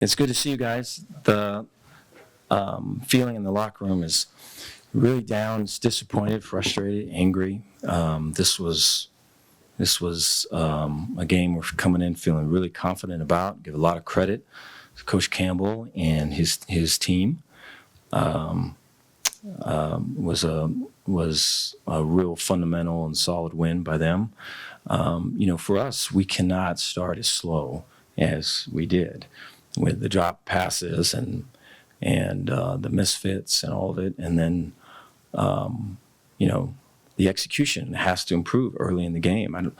It's good to see you guys. The feeling in the locker room is really down. It's disappointed, frustrated, angry. This was a game we're coming in feeling really confident about. Give a lot of credit to Coach Campbell and his team. Was a real fundamental and solid win by them. For us, we cannot start as slow as we did with the drop passes and the misfits and all of it, and then the execution has to improve early in the game.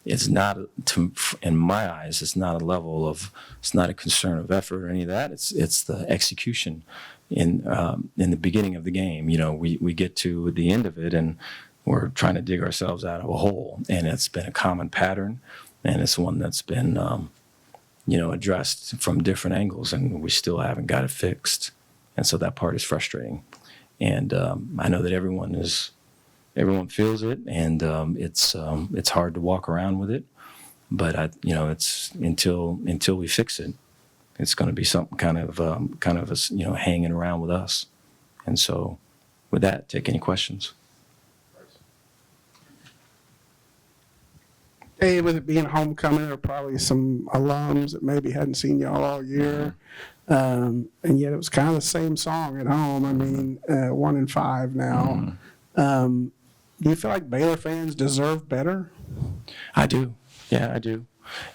It's not, in my eyes, it's not a level of, it's not a concern of effort or any of that. It's the execution in the beginning of the game. We get to the end of it and we're trying to dig ourselves out of a hole, and it's been a common pattern, and it's one that's been addressed from different angles, and we still haven't got it fixed. And so that part is frustrating. And I know that everyone feels it, and it's hard to walk around with it. But it's until we fix it, it's going to be something kind of hanging around with us. And so, with that, take any questions. Hey, with it being homecoming, there are probably some alums that maybe hadn't seen y'all all year, and yet it was kind of the same song at home. I mean, 1-5 now. Do you feel like Baylor fans deserve better? I do. Yeah, I do.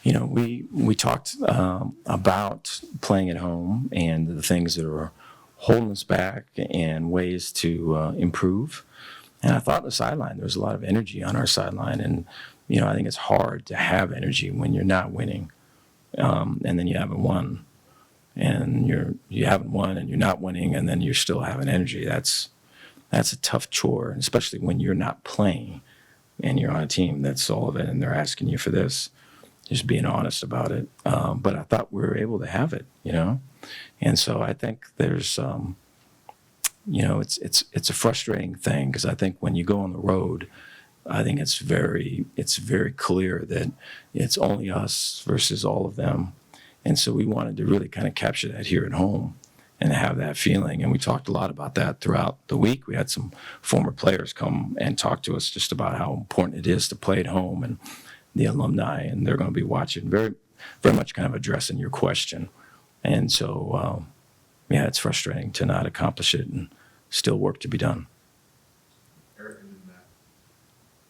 We talked about playing at home and the things that are holding us back and ways to improve. And I thought the sideline, there was a lot of energy on our sideline, and I think it's hard to have energy when you're not winning, and then you haven't won, and you haven't won, and you're not winning, and then you're still having energy. That's a tough chore, especially when you're not playing, and you're on a team that's all of it, and they're asking you for this. Just being honest about it. But I thought we were able to have it, and so I think there's, it's a frustrating thing, because I think when you go on the road, I think it's very clear that it's only us versus all of them. And so we wanted to really kind of capture that here at home and have that feeling. And we talked a lot about that throughout the week. We had some former players come and talk to us just about how important it is to play at home, and the alumni, and they're going to be watching, very, very much kind of addressing your question. And so, it's frustrating to not accomplish it, and still work to be done.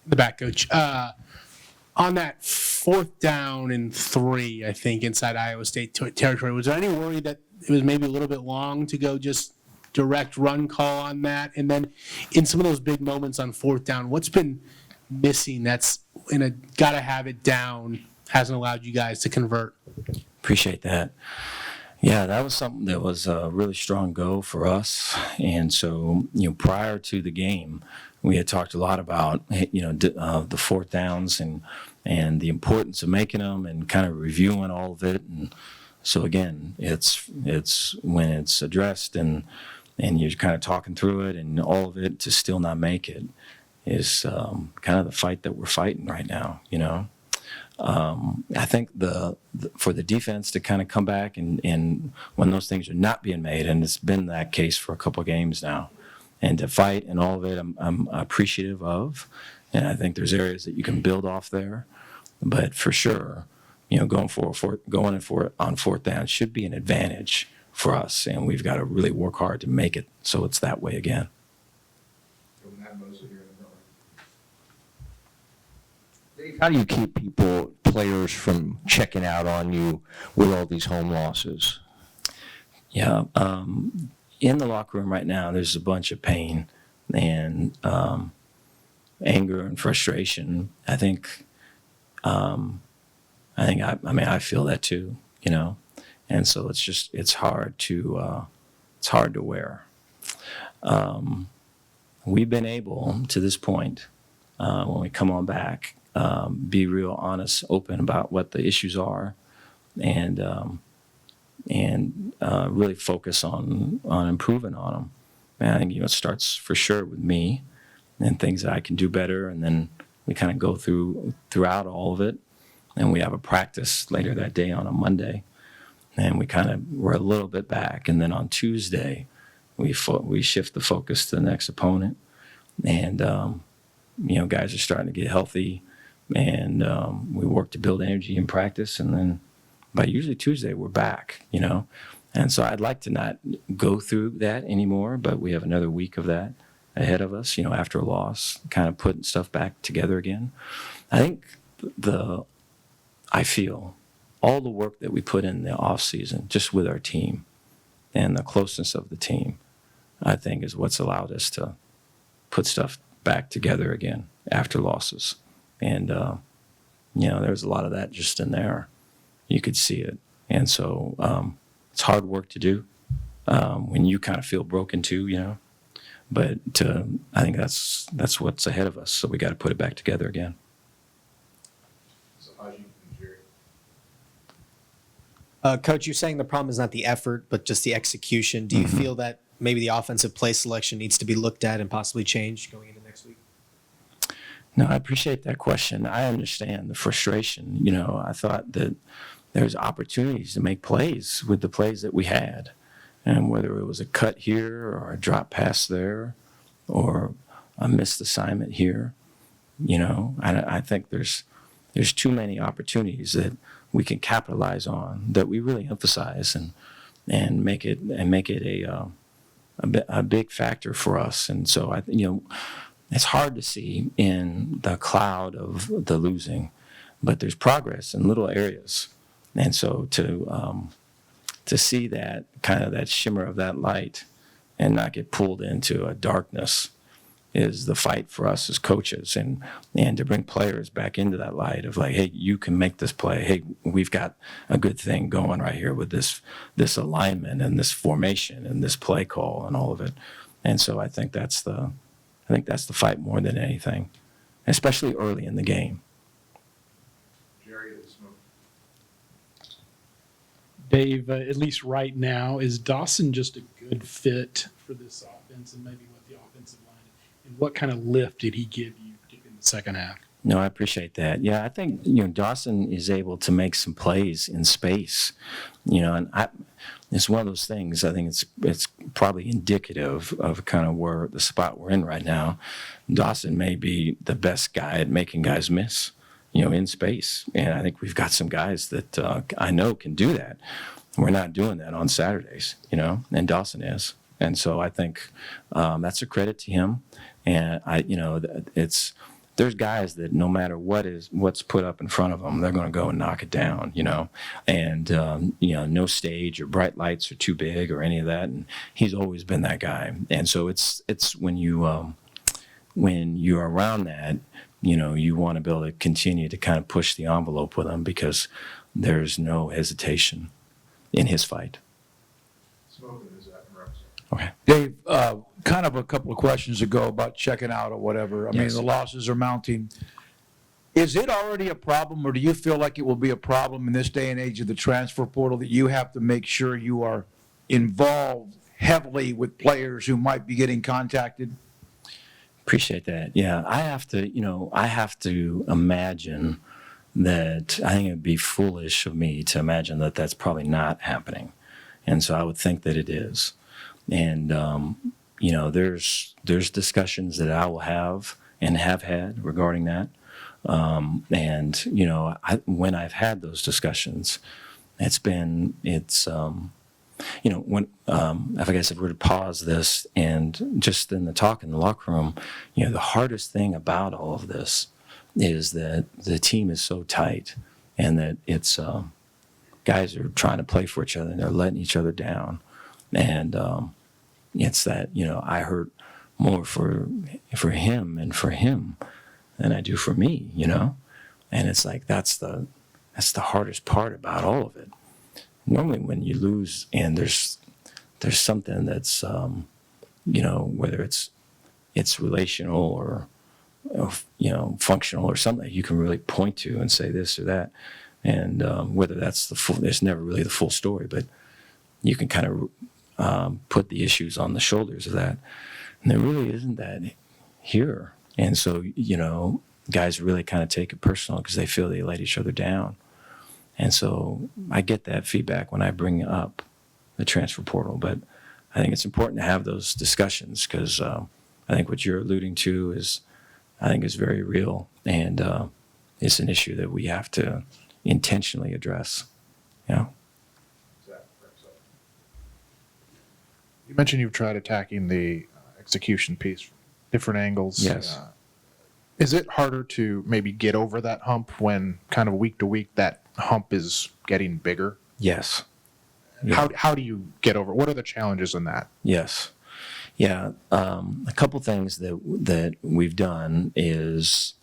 The back coach. On that 4th down and 3, I think, inside Iowa State territory, was there any worry that it was maybe a little bit long to go just direct run call on that? And then in some of those big moments on 4th down, what's been missing that's in a gotta have it down, hasn't allowed you guys to convert? Appreciate that. Yeah, that was something that was a really strong go for us. And so, prior to the game, we had talked a lot about, the 4th downs and the importance of making them and kind of reviewing all of it. And so again, it's when it's addressed and you're kind of talking through it and all of it, to still not make it is kind of the fight that we're fighting right now. I think for the defense to kind of come back and when those things are not being made, and it's been that case for a couple of games now, and to fight and all of it, I'm appreciative of, and I think there's areas that you can build off there. But for sure, going in for it on 4th down should be an advantage for us, and we've got to really work hard to make it so it's that way again. Dave, how do you keep players from checking out on you with all these home losses? Yeah, in the locker room right now, there's a bunch of pain and anger and frustration. I feel that too, and so it's hard to wear. We've been able to this point, when we come on back, be real honest, open about what the issues are, and really focus on improving on them. And I think it starts for sure with me and things that I can do better, and then we kind of go throughout all of it, and we have a practice later that day on a Monday and we kind of were a little bit back. And then on Tuesday, we shift the focus to the next opponent, and guys are starting to get healthy, and we work to build energy in practice, and then by usually Tuesday we're back. And so I'd like to not go through that anymore, but we have another week of that ahead of us, after a loss, kind of putting stuff back together again. I think I feel all the work that we put in the off season, just with our team and the closeness of the team, I think is what's allowed us to put stuff back together again after losses. And, there's a lot of that just in there. You could see it. And so it's hard work to do when you kind of feel broken too, But I think that's what's ahead of us. So we got to put it back together again. Coach, you're saying the problem is not the effort, but just the execution. Do you feel that maybe the offensive play selection needs to be looked at and possibly changed going into next week? No, I appreciate that question. I understand the frustration. I thought that there's opportunities to make plays with the plays that we had. And whether it was a cut here or a drop pass there or a missed assignment here, I think there's too many opportunities that we can capitalize on that we really emphasize and make it a big factor for us. And so it's hard to see in the cloud of the losing, but there's progress in little areas. And so to see that kind of that shimmer of that light and not get pulled into a darkness is the fight for us as coaches, and to bring players back into that light of like, hey, you can make this play. Hey, we've got a good thing going right here with this alignment and this formation and this play call and all of it. And so I think that's the fight more than anything, especially early in the game. Dave, at least right now, is Dawson just a good fit for this offense and maybe with the offensive line? And what kind of lift did he give you in the second half? No, I appreciate that. Yeah, I think, Dawson is able to make some plays in space, and it's one of those things. I think it's probably indicative of kind of where the spot we're in right now. Dawson may be the best guy at making guys miss, in space. And I think we've got some guys that I know can do that. We're not doing that on Saturdays, and Dawson is. And so I think that's a credit to him. And there's guys that no matter what's put up in front of them, they're going to go and knock it down, and no stage or bright lights are too big or any of that. And he's always been that guy. And so it's when you're around that, you want to be able to continue to kind of push the envelope with him because there's no hesitation in his fight. Okay. Dave, kind of a couple of questions ago about checking out or whatever. I mean, the losses are mounting. Is it already a problem, or do you feel like it will be a problem in this day and age of the transfer portal that you have to make sure you are involved heavily with players who might be getting contacted? Appreciate that. Yeah, I have to imagine that. I think it'd be foolish of me to imagine that that's probably not happening. And so I would think that it is. And, there's discussions that I will have and have had regarding that. When I've had those discussions, if I guess if we were to pause this and just in the talk in the locker room, the hardest thing about all of this is that the team is so tight and that it's guys are trying to play for each other and they're letting each other down. And it's that, I hurt more for him and for him than I do for me, And it's like that's the hardest part about all of it. Normally when you lose and there's something that's whether it's relational or functional or something that you can really point to and say this or that, and whether that's there's never really the full story, but you can kind of put the issues on the shoulders of that, and there really isn't that here. And so guys really kind of take it personal because they feel they let each other down. And so I get that feedback when I bring up the transfer portal. But I think it's important to have those discussions because I think what you're alluding to is, I think, is very real, and it's an issue that we have to intentionally address. You know? You mentioned you've tried attacking the execution piece from different angles. Yes. Is it harder to maybe get over that hump when kind of week to week that hump is getting bigger? Yes. Yeah. How do you get over? What are the challenges in that? Yes. Yeah. A couple things that we've done is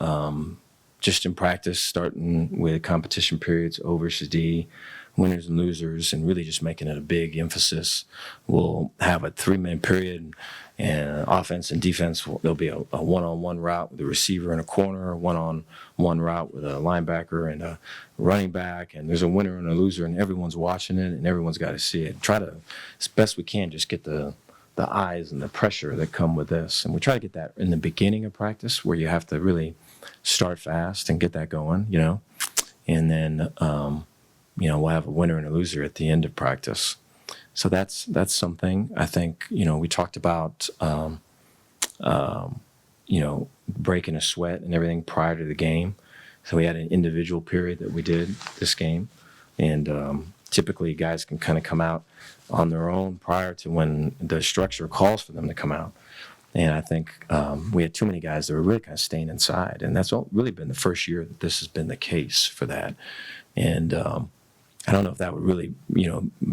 just in practice, starting with competition periods, O versus D, winners and losers, and really just making it a big emphasis. We'll have a 3-minute period, and offense and defense, there'll be a one-on-one route with a receiver in a corner, a one-on-one route with a linebacker and a running back, and there's a winner and a loser, and everyone's watching it, and everyone's got to see it. Try to, as best we can, just get the eyes and the pressure that come with this. And we try to get that in the beginning of practice where you have to really start fast and get that going, you know. And then, we'll have a winner and a loser at the end of practice. So that's something. I think, we talked about, breaking a sweat and everything prior to the game. So we had an individual period that we did this game. And typically guys can kind of come out on their own prior to when the structure calls for them to come out. And I think we had too many guys that were really kind of staying inside. And that's really been the first year that this has been the case for that. And I don't know if that would really,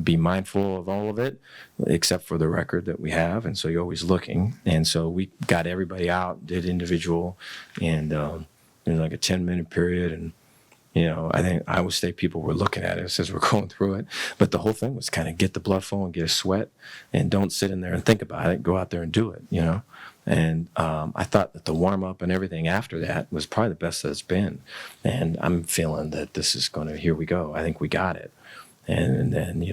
be mindful of all of it, except for the record that we have. And so you're always looking. And so we got everybody out, did individual, and there was like a 10-minute period. And, I think Iowa State people were looking at us as we're going through it. But the whole thing was kind of get the blood flowing, get a sweat, and don't sit in there and think about it. Go out there and do it, And I thought that the warm-up and everything after that was probably the best that it's been. And I'm feeling that this is going to, here we go. I think we got it. And then,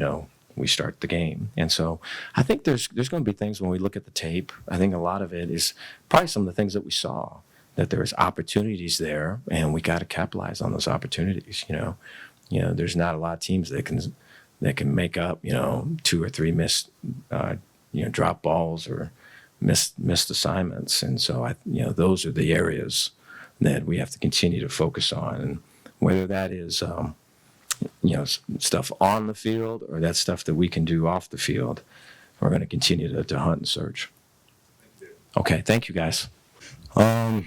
we start the game. And so I think there's going to be things when we look at the tape. I think a lot of it is probably some of the things that we saw, that there's opportunities there, and we got to capitalize on those opportunities, There's not a lot of teams that can make up, 2 or 3 missed, drop balls or missed assignments. And so those are the areas that we have to continue to focus on, and whether that is stuff on the field or that stuff that we can do off the field, we're going to continue to hunt and search. Okay, thank you guys. I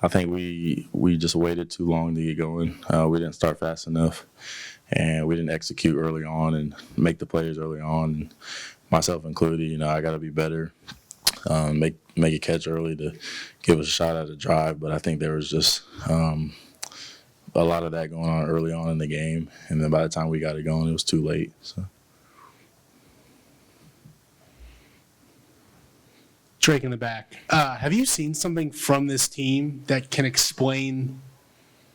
think we just waited too long to get going. We didn't start fast enough, and we didn't execute early on and make the plays early on. And myself included, I got to be better, make a catch early to give us a shot at a drive. But I think there was just a lot of that going on early on in the game, and then by the time we got it going, it was too late. So. Drake in the back. Have you seen something from this team that can explain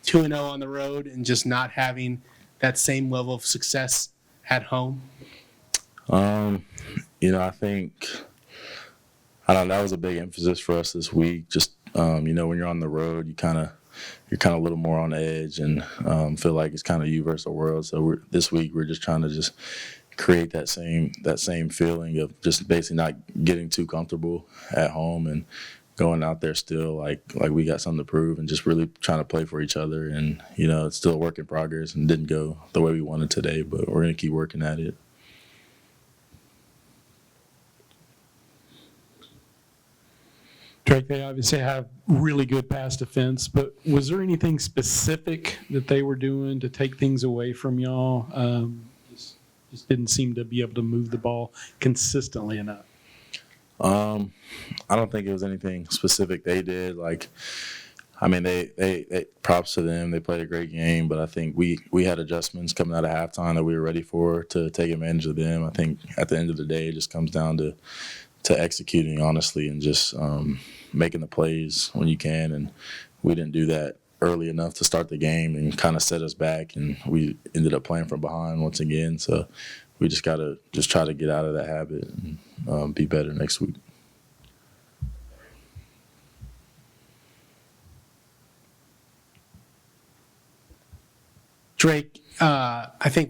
2-0 on the road and just not having that same level of success at home? I think that was a big emphasis for us this week. Just when you're on the road, you're kind of a little more on edge and feel like it's kind of you versus the world. So this week we're just trying to just create that same feeling of just basically not getting too comfortable at home and going out there still like we got something to prove, and just really trying to play for each other. And it's still a work in progress and didn't go the way we wanted today, but we're going to keep working at it. Drake, they obviously have really good pass defense, but was there anything specific that they were doing to take things away from y'all? Just didn't seem to be able to move the ball consistently enough. I don't think it was anything specific they did. They props to them. They played a great game, but I think we had adjustments coming out of halftime that we were ready for to take advantage of them. I think at the end of the day, it just comes down to executing honestly and just making the plays when you can. And we didn't do that early enough to start the game and kind of set us back. And we ended up playing from behind once again. So we just got to try to get out of that habit and be better next week. Drake, I think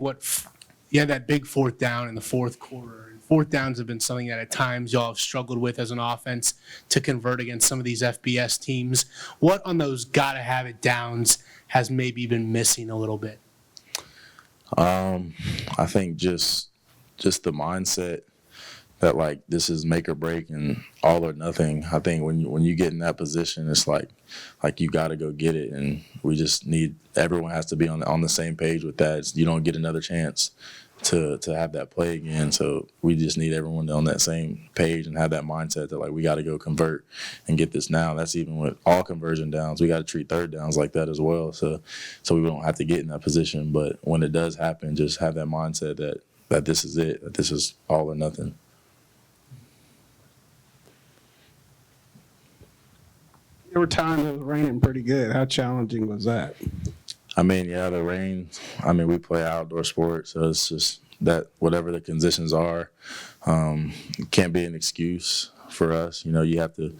you had that big fourth down in the fourth quarter. Fourth downs have been something that at times y'all have struggled with as an offense to convert against some of these FBS teams. What on those gotta have it downs has maybe been missing a little bit? I think just the mindset that like this is make or break and all or nothing. I think when you get in that position, it's like you got to go get it, and we just need everyone has to be on the same page with that. You don't get another chance to have that play again, so we just need everyone on that same page and have that mindset that like we got to go convert and get this now. That's even with all conversion downs. We got to treat third downs like that as well, so we don't have to get in that position. But when it does happen, just have that mindset that this is it, that this is all or nothing. There were times it was raining pretty good. How challenging was that? I mean, yeah, the rain. I mean, we play outdoor sports, so it's just that whatever the conditions are, it can't be an excuse for us. You have to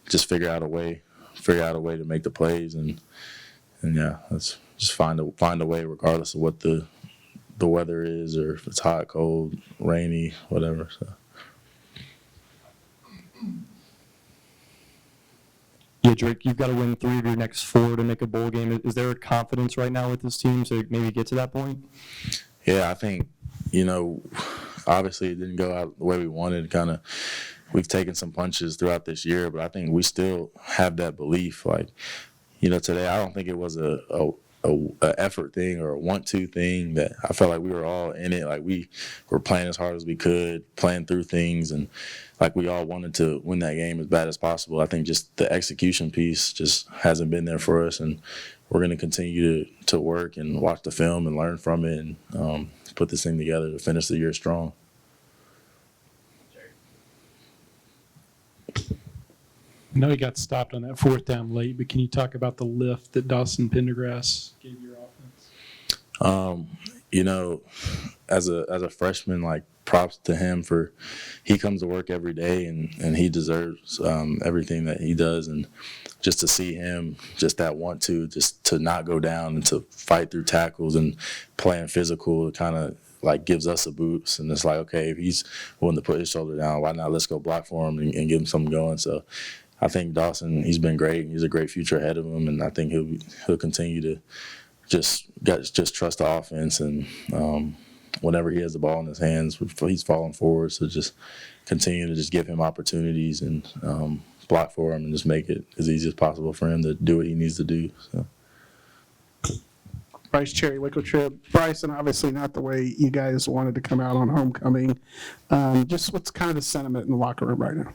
just figure out a way to make the plays, and yeah, let's just find a way, regardless of what the weather is, or if it's hot, cold, rainy, whatever. So. Yeah, Drake, you've got to win 3 of your next 4 to make a bowl game. Is there a confidence right now with this team to maybe get to that point? Yeah, I think, obviously it didn't go out the way we wanted. We've taken some punches throughout this year, but I think we still have that belief. Like, today I don't think it was a effort thing or a want-to thing. That I felt like we were all in it. Like we were playing as hard as we could, playing through things, and like we all wanted to win that game as bad as possible. I think just the execution piece just hasn't been there for us, and we're going to continue to work and watch the film and learn from it, and put this thing together to finish the year strong. I know he got stopped on that fourth down late, but can you talk about the lift that Dawson Pendergrass gave your offense? As a freshman, like props to him he comes to work every day and he deserves everything that he does, and just to see him just to not go down and to fight through tackles and playing physical, kind of like gives us a boost, and it's like, okay, if he's willing to put his shoulder down, why not let's go block for him and give him something going. So I think Dawson, he's been great, and he's a great future ahead of him, and I think he'll continue to just trust the offense, and whenever he has the ball in his hands, he's falling forward. So just continue to just give him opportunities and block for him, and just make it as easy as possible for him to do what he needs to do. So. Bryce Cherry, Waco Trip. Bryson, obviously not the way you guys wanted to come out on homecoming. Just what's kind of the sentiment in the locker room right now?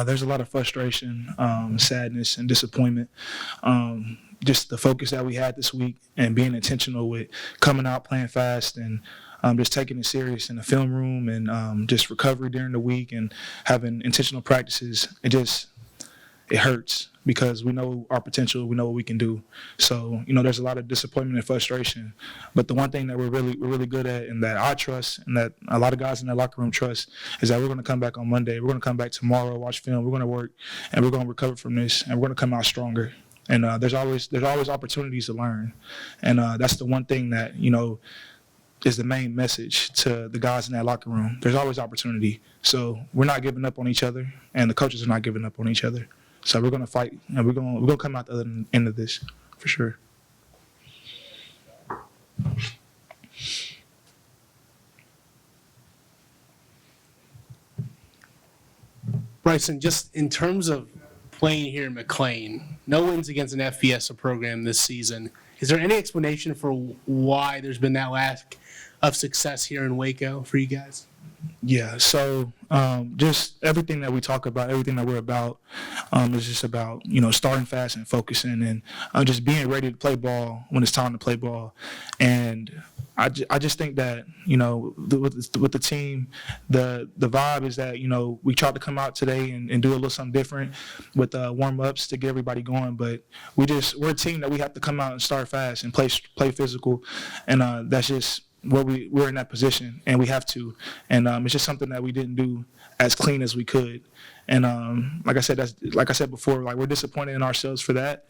There's a lot of frustration, sadness, and disappointment. Just the focus that we had this week and being intentional with coming out, playing fast, and just taking it serious in the film room, and just recovery during the week and having intentional practices. It hurts because we know our potential, we know what we can do. So, there's a lot of disappointment and frustration. But the one thing that we're really good at, and that I trust, and that a lot of guys in that locker room trust, is that we're going to come back on Monday. We're going to come back tomorrow, watch film. We're going to work, and we're going to recover from this, and we're going to come out stronger. And there's always opportunities to learn. And that's the one thing that, is the main message to the guys in that locker room. There's always opportunity. So we're not giving up on each other, and the coaches are not giving up on each other. So we're going to fight, and we're going to come out the other end of this for sure. Bryson, just in terms of playing here in McLean, no wins against an FBS program this season. Is there any explanation for why there's been that lack of success here in Waco for you guys? Yeah, so just everything that we talk about, everything that we're about, is just about, starting fast and focusing, and just being ready to play ball when it's time to play ball. And I just think that, with the team, the vibe is that, we tried to come out today and do a little something different with warm-ups to get everybody going. But we're a team that we have to come out and start fast and play physical. And that's just we're in that position, and we have to. And it's just something that we didn't do as clean as we could. And like I said before, like we're disappointed in ourselves for that.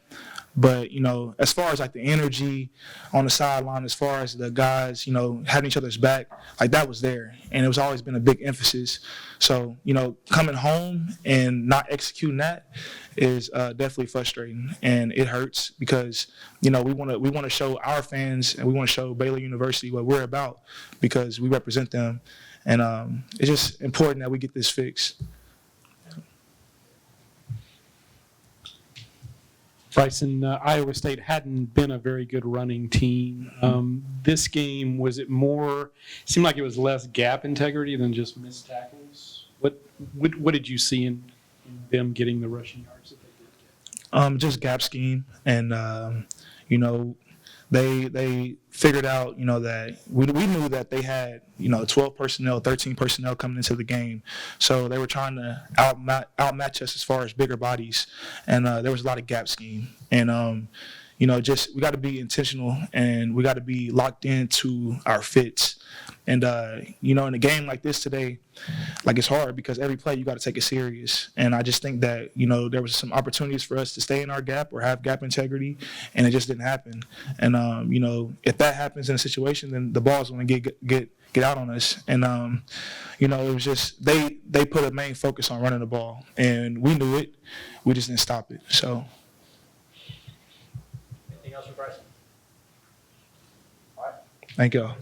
But, you know, as far as like the energy on the sideline, as far as the guys, you know, having each other's back, like that was there. And it was always been a big emphasis. So, you know, coming home and not executing that is definitely frustrating. And it hurts because, you know, we want to show our fans and we want to show Baylor University what we're about because we represent them. And it's just important that we get this fixed. Bryson, Iowa State hadn't been a very good running team. This game, was it more, seemed like it was less gap integrity than just missed tackles? What did you see in them getting the rushing yards that they did get? Just gap scheme. And, you know, they figured out, you know, that we knew that they had, you know, 12 personnel, 13 personnel coming into the game. So they were trying to outmatch us as far as bigger bodies. And there was a lot of gap scheme. And, you know, just we got to be intentional and we got to be locked into our fits. And, you know, in a game like this today, like it's hard because every play you got to take it serious. And I just think that, you know, there was some opportunities for us to stay in our gap or have gap integrity, and it just didn't happen. And, you know, if that happens in a situation, then the ball's going to get out on us. And, you know, it was just they put a main focus on running the ball, and we knew it. We just didn't stop it. So. Anything else for Bryson? All right. Thank y'all.